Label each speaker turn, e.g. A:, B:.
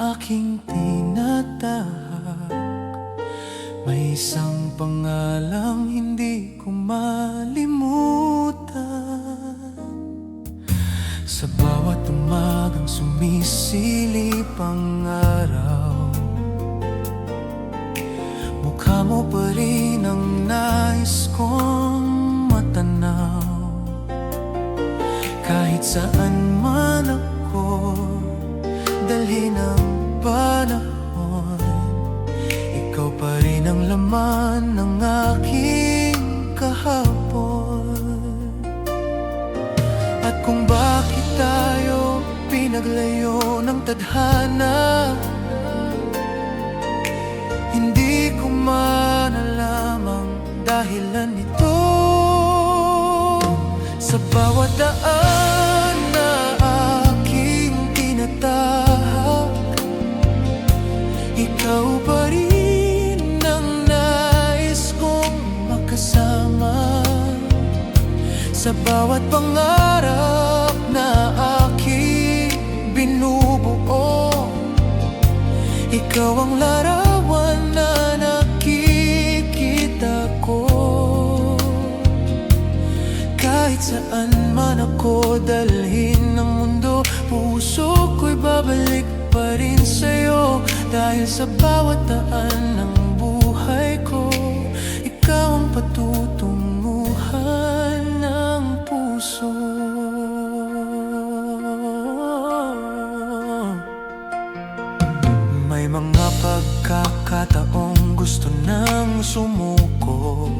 A: aking tinatahak. May isang pangalang hindi ko malimutan. Sa bawat umagang sumisilip ang araw, mukha mo pa rin ang nais kong matanaw. Kahit saan man ako dalhin ang panahon, ikaw pa rin ang laman ng aking kahapon. At kung bakit tayo pinaglayo ng tadhana, hindi ko man alam ang dahilan nito. Sa bawat daan na aking tinatahak, ikaw pa rin ang nais kong makasama. Sa bawat pangarap na aking binubuo, ikaw ang larawan na nakikita ko. Kahit saan man ako dalhin ng mundo, puso ko'y babalik pa rin sa'yo. Dahil sa bawat daan ng buhay ko, ikaw ang patutunguhan ng puso. May mga pagkakataong gusto nang sumuko,